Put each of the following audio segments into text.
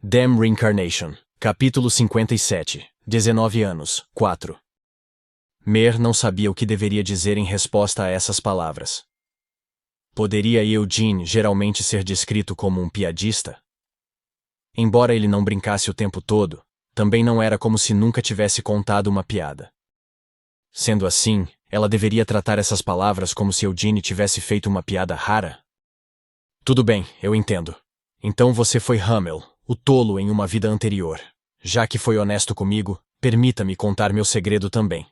Damn Reincarnation, capítulo 57, 19 anos, 4. Mer não sabia o que deveria dizer em resposta a essas palavras. Poderia Eugene geralmente ser descrito como um piadista? Embora ele não brincasse o tempo todo, também não era como se nunca tivesse contado uma piada. Sendo assim, ela deveria tratar essas palavras como se Eugene tivesse feito uma piada rara? Tudo bem, eu entendo. Então você foi Hamel, o tolo em uma vida anterior. Já que foi honesto comigo, permita-me contar meu segredo também.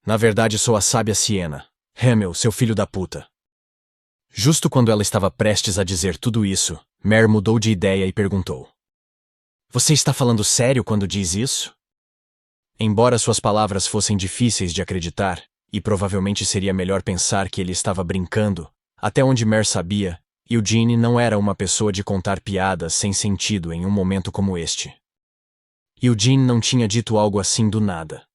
Na verdade sou a sábia Siena. Hamel, seu filho da puta. Justo quando ela estava prestes a dizer tudo isso, Mer mudou de ideia e perguntou. Você está falando sério quando diz isso? Embora suas palavras fossem difíceis de acreditar, e provavelmente seria melhor pensar que ele estava brincando, até onde Mer sabia, Eugene não era uma pessoa de contar piadas sem sentido em um momento como este. Eugene não tinha dito algo assim do nada.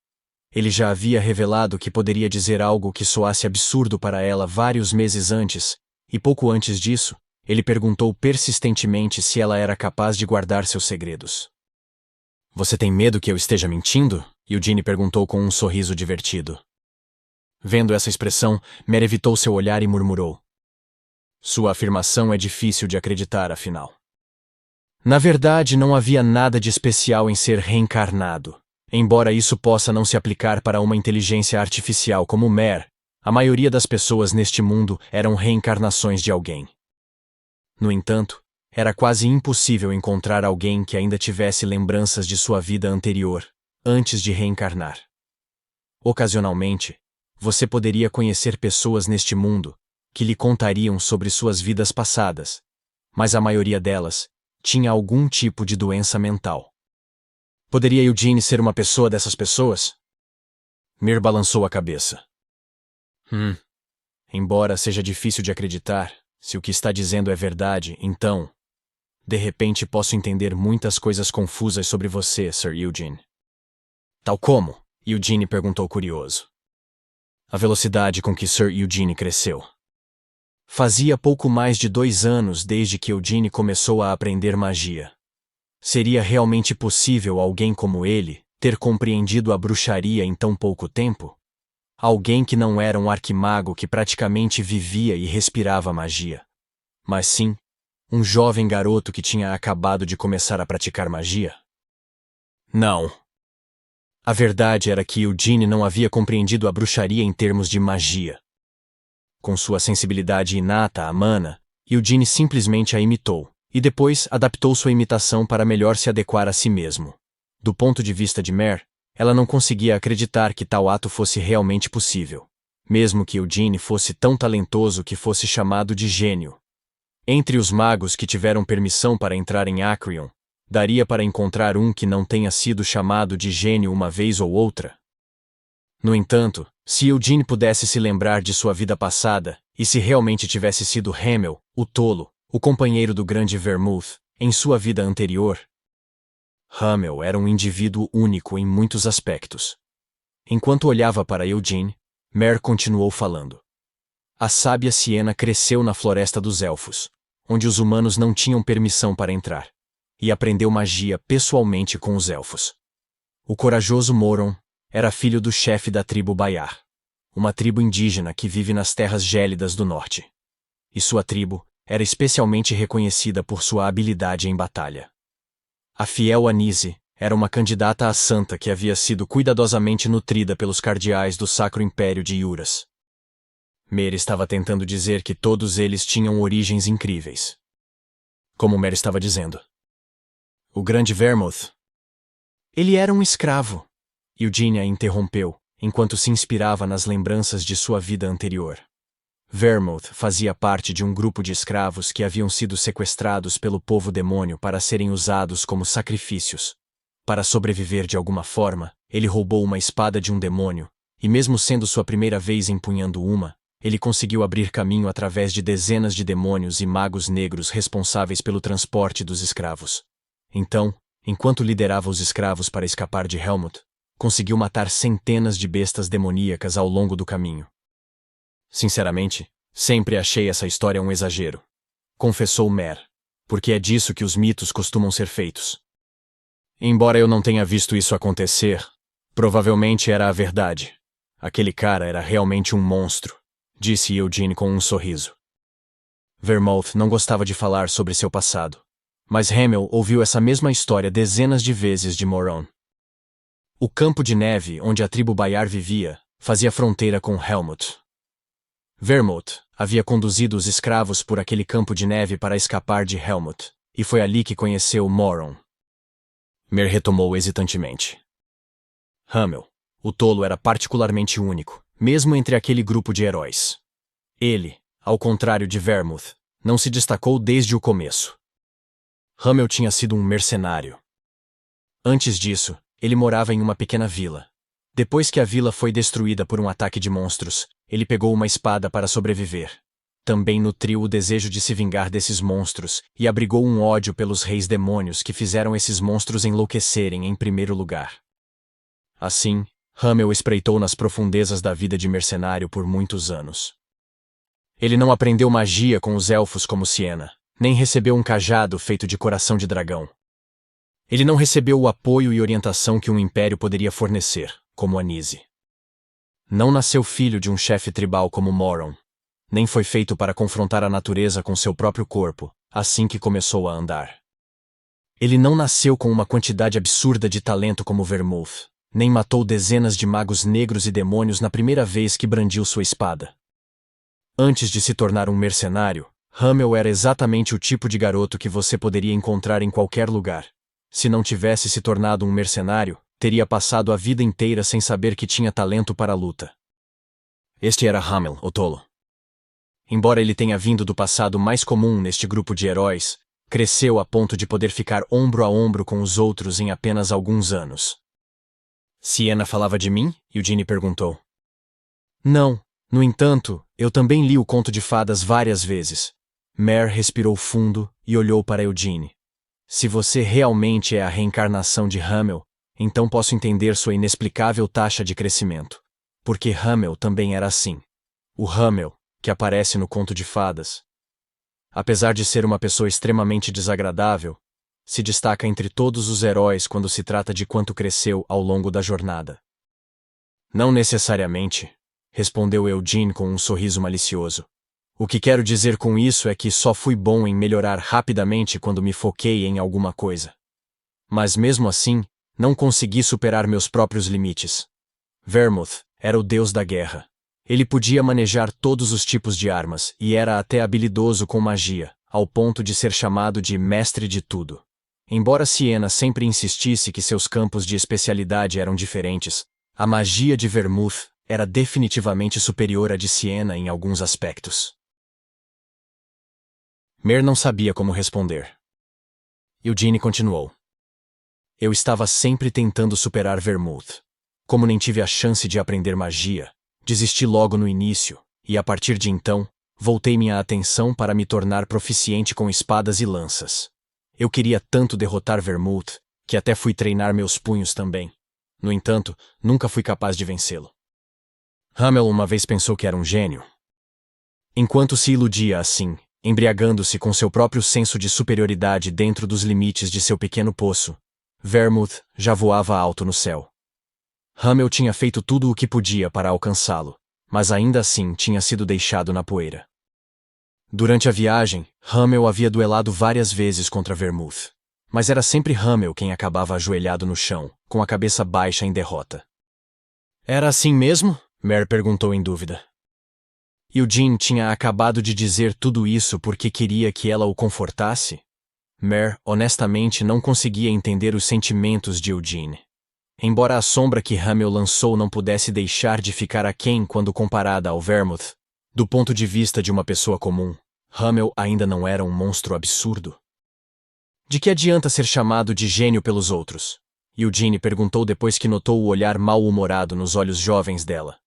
Ele já havia revelado que poderia dizer algo que soasse absurdo para ela vários meses antes, e pouco antes disso, ele perguntou persistentemente se ela era capaz de guardar seus segredos. Você tem medo que eu esteja mentindo? Eugene perguntou com um sorriso divertido. Vendo essa expressão, Mer evitou seu olhar e murmurou. Sua afirmação é difícil de acreditar, afinal. Na verdade, não havia nada de especial em ser reencarnado. Embora isso possa não se aplicar para uma inteligência artificial como Mer, a maioria das pessoas neste mundo eram reencarnações de alguém. No entanto, era quase impossível encontrar alguém que ainda tivesse lembranças de sua vida anterior, antes de reencarnar. Ocasionalmente, você poderia conhecer pessoas neste mundo que lhe contariam sobre suas vidas passadas, mas a maioria delas tinha algum tipo de doença mental. Poderia Eugene ser uma pessoa dessas pessoas? Mer balançou a cabeça. Embora seja difícil de acreditar, se o que está dizendo é verdade, então, de repente posso entender muitas coisas confusas sobre você, Sir Eugene. Tal como? Eugene perguntou curioso. A velocidade com que Sir Eugene cresceu. Fazia pouco mais de 2 anos desde que Eugene começou a aprender magia. Seria realmente possível alguém como ele ter compreendido a bruxaria em tão pouco tempo? Alguém que não era um arquimago que praticamente vivia e respirava magia, mas sim, um jovem garoto que tinha acabado de começar a praticar magia? Não. A verdade era que Eugene não havia compreendido a bruxaria em termos de magia. Com sua sensibilidade inata à mana, Eugene simplesmente a imitou, e depois adaptou sua imitação para melhor se adequar a si mesmo. Do ponto de vista de Mer, ela não conseguia acreditar que tal ato fosse realmente possível, mesmo que Eugene fosse tão talentoso que fosse chamado de gênio. Entre os magos que tiveram permissão para entrar em Acrion, daria para encontrar um que não tenha sido chamado de gênio uma vez ou outra. No entanto, se Eugene pudesse se lembrar de sua vida passada, e se realmente tivesse sido Hamel, o tolo, o companheiro do grande Vermouth, em sua vida anterior, Hamel era um indivíduo único em muitos aspectos. Enquanto olhava para Eugene, Mer continuou falando. A sábia Siena cresceu na Floresta dos Elfos, onde os humanos não tinham permissão para entrar, e aprendeu magia pessoalmente com os elfos. O corajoso Moron era filho do chefe da tribo Bayar, uma tribo indígena que vive nas terras gélidas do norte. E sua tribo era especialmente reconhecida por sua habilidade em batalha. A fiel Anise era uma candidata a santa que havia sido cuidadosamente nutrida pelos cardeais do Sacro Império de Iuras. Mer estava tentando dizer que todos eles tinham origens incríveis. Como Mer estava dizendo. O grande Vermouth. Ele era um escravo. Eugene a interrompeu, enquanto se inspirava nas lembranças de sua vida anterior. Vermouth fazia parte de um grupo de escravos que haviam sido sequestrados pelo povo demônio para serem usados como sacrifícios. Para sobreviver de alguma forma, ele roubou uma espada de um demônio, e mesmo sendo sua primeira vez empunhando uma, ele conseguiu abrir caminho através de dezenas de demônios e magos negros responsáveis pelo transporte dos escravos. Então, enquanto liderava os escravos para escapar de Helmut, conseguiu matar centenas de bestas demoníacas ao longo do caminho. Sinceramente, sempre achei essa história um exagero, confessou Mer. porque é disso que os mitos costumam ser feitos. Embora eu não tenha visto isso acontecer, provavelmente era a verdade. Aquele cara era realmente um monstro, disse Eugene com um sorriso. Vermouth não gostava de falar sobre seu passado, mas Hamel ouviu essa mesma história dezenas de vezes de Moron. O campo de neve onde a tribo Bayar vivia fazia fronteira com Helmut. Vermouth havia conduzido os escravos por aquele campo de neve para escapar de Helmut, e foi ali que conheceu Moron. Mer retomou hesitantemente. Hamel, o tolo, era particularmente único, mesmo entre aquele grupo de heróis. Ele, ao contrário de Vermouth, não se destacou desde o começo. Hamel tinha sido um mercenário. Antes disso, ele morava em uma pequena vila. Depois que a vila foi destruída por um ataque de monstros, ele pegou uma espada para sobreviver. Também nutriu o desejo de se vingar desses monstros e abrigou um ódio pelos reis demônios que fizeram esses monstros enlouquecerem em primeiro lugar. Assim, Hamel espreitou nas profundezas da vida de mercenário por muitos anos. Ele não aprendeu magia com os elfos como Siena, nem recebeu um cajado feito de coração de dragão. Ele não recebeu o apoio e orientação que um império poderia fornecer, como Anise. Não nasceu filho de um chefe tribal como Moron, nem foi feito para confrontar a natureza com seu próprio corpo, assim que começou a andar. Ele não nasceu com uma quantidade absurda de talento como Vermouth, nem matou dezenas de magos negros e demônios na primeira vez que brandiu sua espada. Antes de se tornar um mercenário, Hamel era exatamente o tipo de garoto que você poderia encontrar em qualquer lugar. Se não tivesse se tornado um mercenário, teria passado a vida inteira sem saber que tinha talento para a luta. Este era Hamel, o tolo. Embora ele tenha vindo do passado mais comum neste grupo de heróis, cresceu a ponto de poder ficar ombro a ombro com os outros em apenas alguns anos. Siena falava de mim? Eugene perguntou. Não, no entanto, eu também li o conto de fadas várias vezes. Mer respirou fundo e olhou para Eugene. Se você realmente é a reencarnação de Hamel, então posso entender sua inexplicável taxa de crescimento. Porque Hamel também era assim. O Hamel, que aparece no conto de fadas. Apesar de ser uma pessoa extremamente desagradável, se destaca entre todos os heróis quando se trata de quanto cresceu ao longo da jornada. Não necessariamente, respondeu Eugene com um sorriso malicioso. O que quero dizer com isso é que só fui bom em melhorar rapidamente quando me foquei em alguma coisa. Mas mesmo assim, não consegui superar meus próprios limites. Vermouth era o deus da guerra. Ele podia manejar todos os tipos de armas e era até habilidoso com magia, ao ponto de ser chamado de mestre de tudo. Embora Siena sempre insistisse que seus campos de especialidade eram diferentes, a magia de Vermouth era definitivamente superior à de Siena em alguns aspectos. Mer não sabia como responder. Eugene continuou. Eu estava sempre tentando superar Vermouth. Como nem tive a chance de aprender magia, desisti logo no início, e a partir de então, voltei minha atenção para me tornar proficiente com espadas e lanças. Eu queria tanto derrotar Vermouth, que até fui treinar meus punhos também. No entanto, nunca fui capaz de vencê-lo. Hamel uma vez pensou que era um gênio. Enquanto se iludia assim, embriagando-se com seu próprio senso de superioridade dentro dos limites de seu pequeno poço, Vermouth já voava alto no céu. Hamel tinha feito tudo o que podia para alcançá-lo, mas ainda assim tinha sido deixado na poeira. Durante a viagem, Hamel havia duelado várias vezes contra Vermouth, mas era sempre Hamel quem acabava ajoelhado no chão, com a cabeça baixa em derrota. Era assim mesmo? Mer perguntou em dúvida. Eugene tinha acabado de dizer tudo isso porque queria que ela o confortasse? Mer, honestamente, não conseguia entender os sentimentos de Eugene. Embora a sombra que Hamel lançou não pudesse deixar de ficar aquém quando comparada ao Vermouth, do ponto de vista de uma pessoa comum, Hamel ainda não era um monstro absurdo. De que adianta ser chamado de gênio pelos outros? Eugene perguntou depois que notou o olhar mal-humorado nos olhos jovens dela.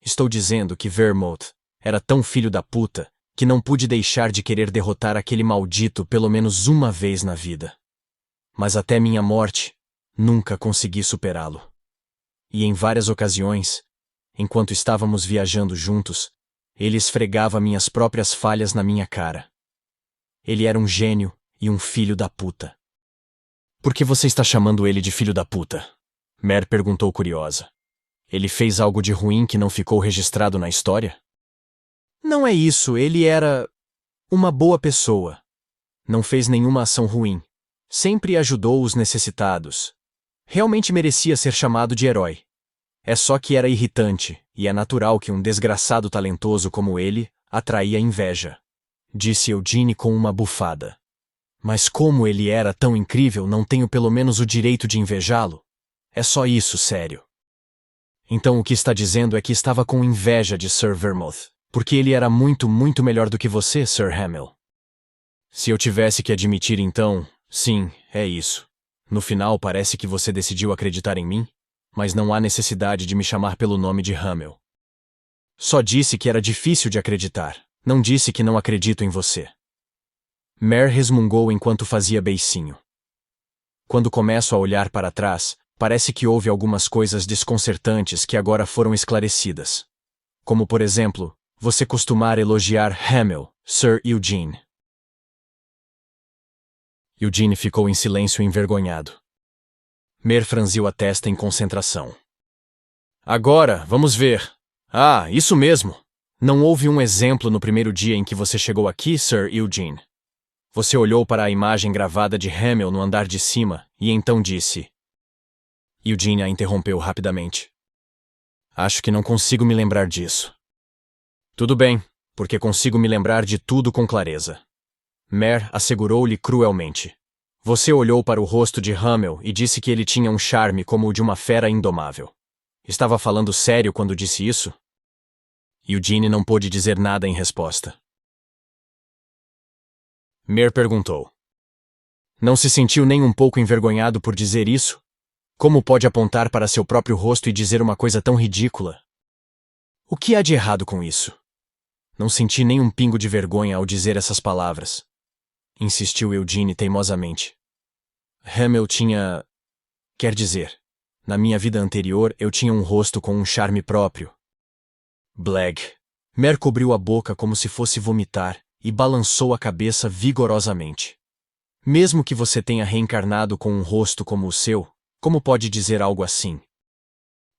Estou dizendo que Vermouth era tão filho da puta que não pude deixar de querer derrotar aquele maldito pelo menos uma vez na vida. Mas até minha morte, nunca consegui superá-lo. E em várias ocasiões, enquanto estávamos viajando juntos, ele esfregava minhas próprias falhas na minha cara. Ele era um gênio E um filho da puta. Por que você está chamando ele de filho da puta? Mer perguntou curiosa. Ele fez algo de ruim que não ficou registrado na história? Não é isso, ele era uma boa pessoa. Não fez nenhuma ação ruim. Sempre ajudou os necessitados. Realmente merecia ser chamado de herói. É só que era irritante, e é natural que um desgraçado talentoso como ele atraía inveja. Disse Eugene com uma bufada. Mas como ele era tão incrível, não tenho pelo menos o direito de invejá-lo? É só isso, sério. Então o que está dizendo é que estava com inveja de Sir Vermouth, porque ele era muito, muito melhor do que você, Sir Hamill. Se eu tivesse que admitir então, sim, é isso. No final parece que você decidiu acreditar em mim, mas não há necessidade de me chamar pelo nome de Hamill. Só disse que era difícil de acreditar, não disse que não acredito em você. Mer resmungou enquanto fazia beicinho. Quando começo a olhar para trás, parece que houve algumas coisas desconcertantes que agora foram esclarecidas. Como, por exemplo, você costumar elogiar Hamill, Sir Eugene. Eugene ficou em silêncio envergonhado. Mer franziu a testa em concentração. Agora, vamos ver. Ah, isso mesmo. Não houve um exemplo no primeiro dia em que você chegou aqui, Sir Eugene. Você olhou para a imagem gravada de Hamill no andar de cima e então disse... Eugene a interrompeu rapidamente. Acho que não consigo me lembrar disso. Tudo bem, porque consigo me lembrar de tudo com clareza. Mer assegurou-lhe cruelmente. Você olhou para o rosto de Hamill e disse que ele tinha um charme como o de uma fera indomável. Estava falando sério quando disse isso? Eugene não pôde dizer nada em resposta. Mer perguntou. Não se sentiu nem um pouco envergonhado por dizer isso? Como pode apontar para seu próprio rosto e dizer uma coisa tão ridícula? O que há de errado com isso? Não senti nem um pingo de vergonha ao dizer essas palavras. Insistiu Eugene teimosamente. Hamill tinha... Quer dizer, na minha vida anterior eu tinha um rosto com um charme próprio. Bleg. Mer cobriu a boca como se fosse vomitar e balançou a cabeça vigorosamente. Mesmo que você tenha reencarnado com um rosto como o seu, como pode dizer algo assim?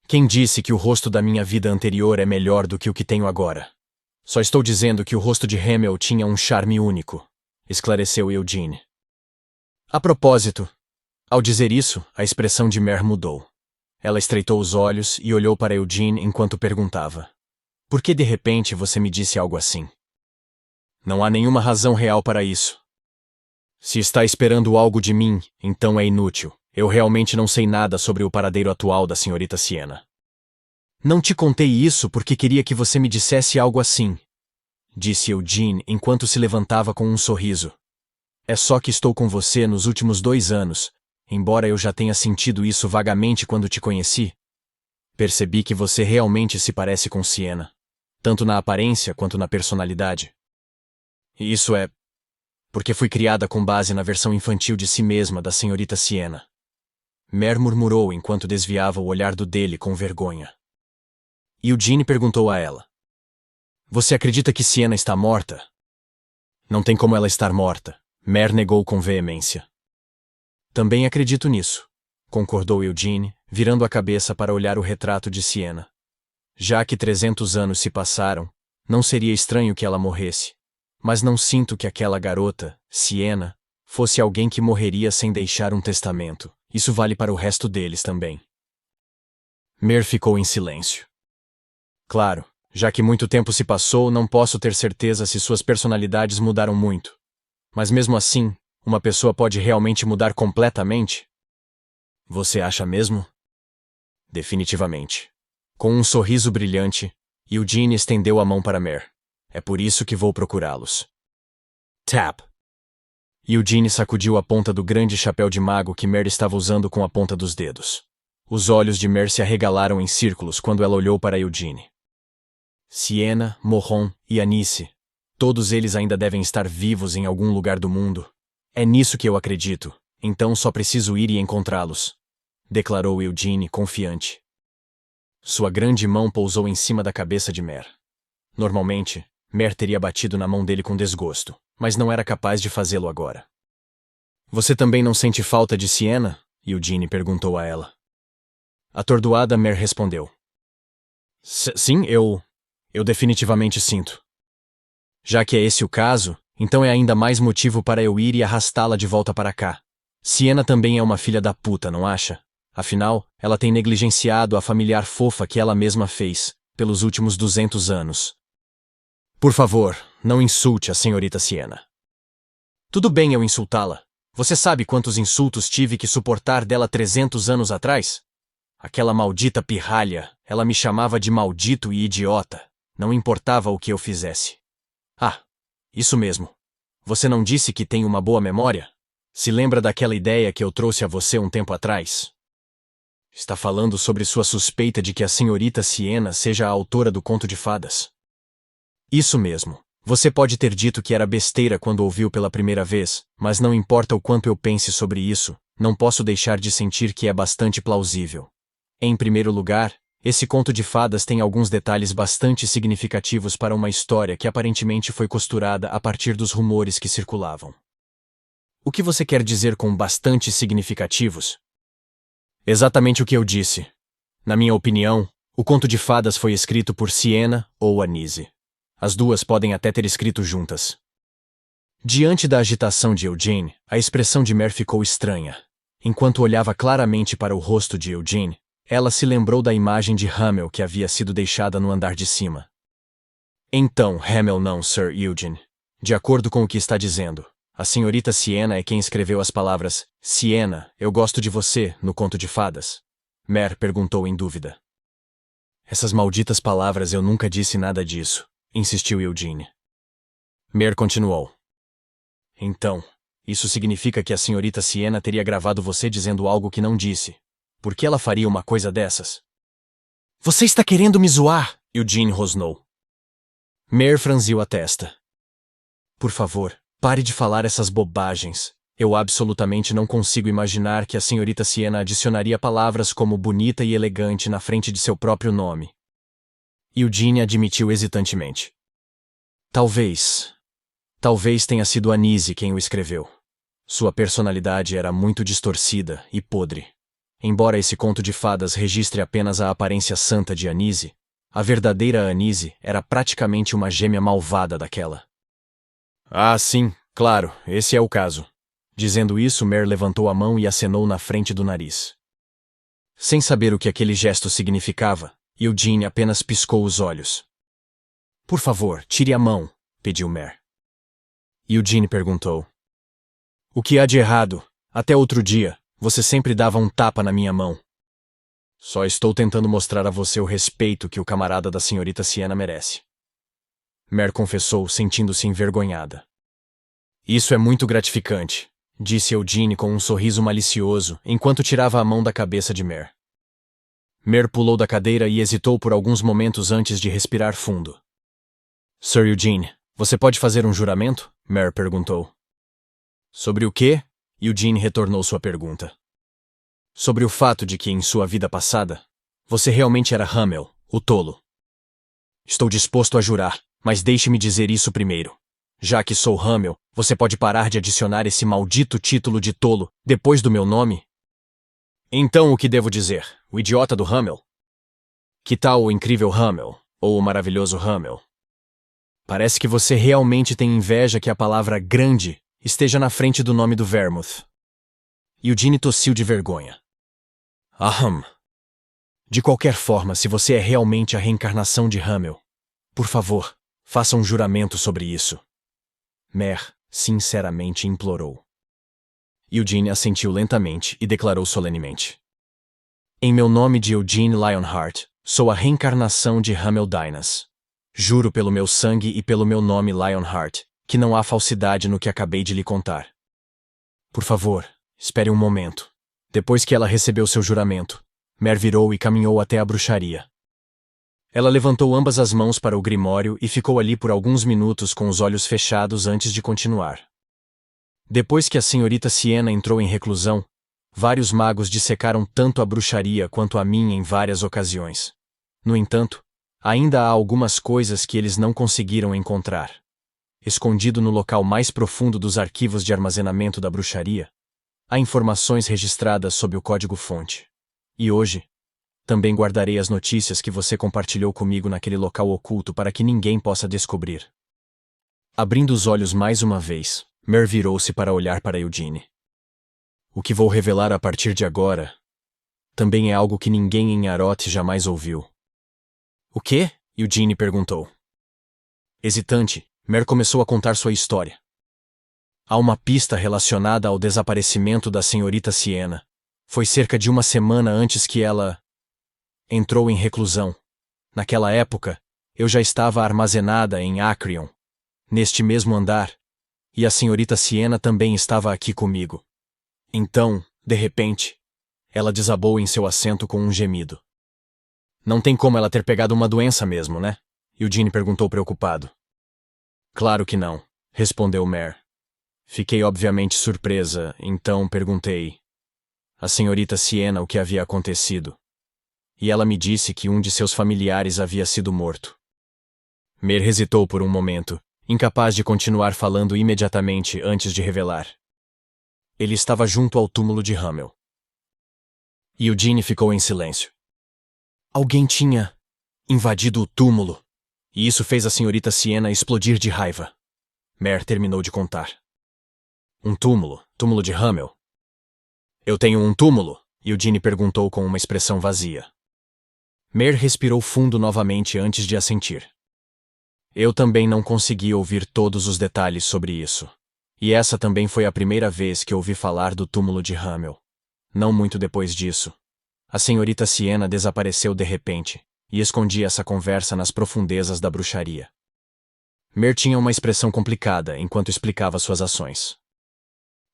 Quem disse que o rosto da minha vida anterior é melhor do que o que tenho agora? Só estou dizendo que o rosto de Hamill tinha um charme único, esclareceu Eugene. A propósito, ao dizer isso, a expressão de Mer mudou. Ela estreitou os olhos e olhou para Eugene enquanto perguntava. Por que de repente você me disse algo assim? Não há nenhuma razão real para isso. Se está esperando algo de mim, então é inútil. Eu realmente não sei nada sobre o paradeiro atual da senhorita Siena. Não te contei isso porque queria que você me dissesse algo assim, disse Eugene enquanto se levantava com um sorriso. É só que estou com você nos últimos 2 anos, embora eu já tenha sentido isso vagamente quando te conheci. Percebi que você realmente se parece com Siena, tanto na aparência quanto na personalidade. E isso é porque fui criada com base na versão infantil de si mesma da senhorita Siena. Mer murmurou enquanto desviava o olhar do dele com vergonha. Eugene perguntou a ela. Você acredita que Siena está morta? Não tem como ela estar morta, Mer negou com veemência. Também acredito nisso, concordou Eugene, virando a cabeça para olhar o retrato de Siena. Já que 300 anos se passaram, não seria estranho que ela morresse. Mas não sinto que aquela garota, Siena, fosse alguém que morreria sem deixar um testamento. Isso vale para o resto deles também. Mer ficou em silêncio. Claro, já que muito tempo se passou, não posso ter certeza se suas personalidades mudaram muito. Mas mesmo assim, uma pessoa pode realmente mudar completamente? Você acha mesmo? Definitivamente. Com um sorriso brilhante, Eugene estendeu a mão para Mer. É por isso que vou procurá-los. Tap! Eugene sacudiu a ponta do grande chapéu de mago que Mer estava usando com a ponta dos dedos. Os olhos de Mer se arregalaram em círculos quando ela olhou para Eugene. Siena, Morron e Anice. Todos eles ainda devem estar vivos em algum lugar do mundo. É nisso que eu acredito, então só preciso ir e encontrá-los, declarou Eugene confiante. Sua grande mão pousou em cima da cabeça de Mer. Normalmente, Mer teria batido na mão dele com desgosto, mas não era capaz de fazê-lo agora. Você também não sente falta de Siena? Eugene perguntou a ela. Atordoada, Mer respondeu. Sim, eu definitivamente sinto. Já que é esse o caso, então é ainda mais motivo para eu ir e arrastá-la de volta para cá. Siena também é uma filha da puta, não acha? Afinal, ela tem negligenciado a familiar fofa que ela mesma fez, pelos últimos 200 anos. Por favor, não insulte a senhorita Siena. Tudo bem eu insultá-la. Você sabe quantos insultos tive que suportar dela 300 anos atrás? Aquela maldita pirralha, ela me chamava de maldito e idiota. Não importava o que eu fizesse. Ah, isso mesmo. Você não disse que tem uma boa memória? Se lembra daquela ideia que eu trouxe a você um tempo atrás? Está falando sobre sua suspeita de que a senhorita Siena seja a autora do conto de fadas. Isso mesmo. Você pode ter dito que era besteira quando ouviu pela primeira vez, mas não importa o quanto eu pense sobre isso, não posso deixar de sentir que é bastante plausível. Em primeiro lugar, esse conto de fadas tem alguns detalhes bastante significativos para uma história que aparentemente foi costurada a partir dos rumores que circulavam. O que você quer dizer com bastante significativos? Exatamente o que eu disse. Na minha opinião, o conto de fadas foi escrito por Siena ou Anise. As duas podem até ter escrito juntas. Diante da agitação de Eugene, a expressão de Mer ficou estranha. Enquanto olhava claramente para o rosto de Eugene, ela se lembrou da imagem de Hamel que havia sido deixada no andar de cima. Então, Hamel não, Sir Eugene. De acordo com o que está dizendo, a senhorita Siena é quem escreveu as palavras Siena, eu gosto de você, no conto de fadas? Mer perguntou em dúvida. Essas malditas palavras, eu nunca disse nada disso, insistiu Eugene. Mer continuou. Então, isso significa que a senhorita Siena teria gravado você dizendo algo que não disse. Por que ela faria uma coisa dessas? Você está querendo me zoar? Eugene rosnou. Mer franziu a testa. Por favor, pare de falar essas bobagens. Eu absolutamente não consigo imaginar que a senhorita Siena adicionaria palavras como bonita e elegante na frente de seu próprio nome. Eugene admitiu hesitantemente. Talvez tenha sido Anise quem o escreveu. Sua personalidade era muito distorcida e podre. Embora esse conto de fadas registre apenas a aparência santa de Anise, a verdadeira Anise era praticamente uma gêmea malvada daquela. Ah, sim, claro, esse é o caso. Dizendo isso, Mer levantou a mão e acenou na frente do nariz. Sem saber o que aquele gesto significava, Eugene apenas piscou os olhos. Por favor, tire a mão, pediu Mer. Eugene perguntou. O que há de errado? Até outro dia, você sempre dava um tapa na minha mão. Só estou tentando mostrar a você o respeito que o camarada da senhorita Siena merece. Mer confessou, sentindo-se envergonhada. Isso é muito gratificante, disse Eugene com um sorriso malicioso, enquanto tirava a mão da cabeça de Mer. Mer pulou da cadeira e hesitou por alguns momentos antes de respirar fundo. Sir Eugene, você pode fazer um juramento? Mer perguntou. Sobre o quê? Eugene retornou sua pergunta. Sobre o fato de que, em sua vida passada, você realmente era Hamel, o tolo. Estou disposto a jurar, mas deixe-me dizer isso primeiro. Já que sou Hamel, você pode parar de adicionar esse maldito título de tolo depois do meu nome? Então o que devo dizer? O idiota do Hamel? Que tal o incrível Hamel, ou o maravilhoso Hamel? Parece que você realmente tem inveja que a palavra grande esteja na frente do nome do Vermouth. Eugene tossiu de vergonha. Aham. De qualquer forma, se você é realmente a reencarnação de Hamel, por favor, faça um juramento sobre isso. Mer, sinceramente, implorou. Eugene assentiu lentamente e declarou solenemente. Em meu nome de Eugene Lionheart, sou a reencarnação de Hamel Dynas. Juro pelo meu sangue e pelo meu nome Lionheart, que não há falsidade no que acabei de lhe contar. Por favor, espere um momento. Depois que ela recebeu seu juramento, Mer virou e caminhou até a bruxaria. Ela levantou ambas as mãos para o grimório e ficou ali por alguns minutos com os olhos fechados antes de continuar. Depois que a senhorita Siena entrou em reclusão, vários magos dissecaram tanto a bruxaria quanto a mim em várias ocasiões. No entanto, ainda há algumas coisas que eles não conseguiram encontrar. Escondido no local mais profundo dos arquivos de armazenamento da bruxaria, Há informações registradas sob o código-fonte. E hoje, também guardarei as notícias que você compartilhou comigo naquele local oculto para que ninguém possa descobrir. Abrindo os olhos mais uma vez, Mer virou-se para olhar para Eugene. O que vou revelar a partir de agora também é algo que ninguém em Aroth jamais ouviu. O quê? Eugene perguntou. Hesitante, Mer começou a contar sua história. Há uma pista relacionada ao desaparecimento da senhorita Sienna. Foi cerca de uma semana antes que ela entrou em reclusão. Naquela época, eu já estava armazenada em Acrion, neste mesmo andar, e a senhorita Sienna também estava aqui comigo. Então, de repente, ela desabou em seu assento com um gemido. Não tem como ela ter pegado uma doença mesmo, né? Eugene perguntou preocupado. Claro que não, respondeu Mer. Fiquei obviamente surpresa, então perguntei à senhorita Sienna o que havia acontecido. E ela me disse que um de seus familiares havia sido morto. Mer hesitou por um momento, incapaz de continuar falando imediatamente antes de revelar. Ele estava junto ao túmulo de Hamel. E Eugene ficou em silêncio. Alguém tinha invadido o túmulo, e isso fez a senhorita Sienna explodir de raiva. Mer terminou de contar. Um túmulo? Túmulo de Hamel? Eu tenho um túmulo? Eugene perguntou com uma expressão vazia. Mer respirou fundo novamente antes de assentir. Eu também não consegui ouvir todos os detalhes sobre isso. E essa também foi a primeira vez que ouvi falar do túmulo de Hamel. Não muito depois disso, a senhorita Sienna desapareceu de repente, e escondi essa conversa nas profundezas da bruxaria. Mer tinha uma expressão complicada enquanto explicava suas ações.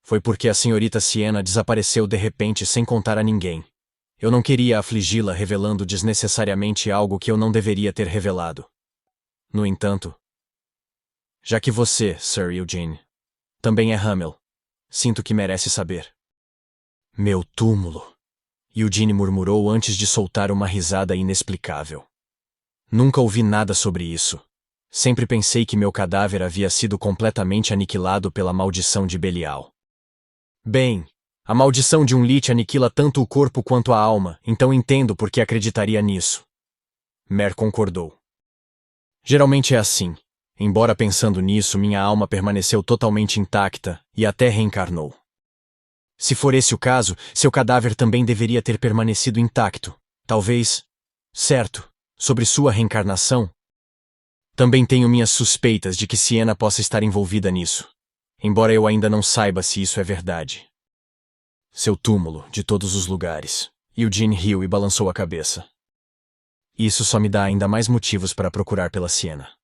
Foi porque a senhorita Sienna desapareceu de repente sem contar a ninguém. Eu não queria afligi-la revelando desnecessariamente algo que eu não deveria ter revelado. No entanto, já que você, Sir Eugene, também é Hamel, sinto que merece saber. Meu túmulo, Eugene murmurou antes de soltar uma risada inexplicável. Nunca ouvi nada sobre isso. Sempre pensei que meu cadáver havia sido completamente aniquilado pela maldição de Belial. Bem, a maldição de um Lich aniquila tanto o corpo quanto a alma, então entendo por que acreditaria nisso. Mer concordou. Geralmente é assim. Embora pensando nisso, minha alma permaneceu totalmente intacta e até reencarnou. Se for esse o caso, seu cadáver também deveria ter permanecido intacto. Talvez, certo, sobre sua reencarnação. Também tenho minhas suspeitas de que Sienna possa estar envolvida nisso, embora eu ainda não saiba se isso é verdade. Seu túmulo, de todos os lugares. Eugene riu e balançou a cabeça. Isso só me dá ainda mais motivos para procurar pela Sienna.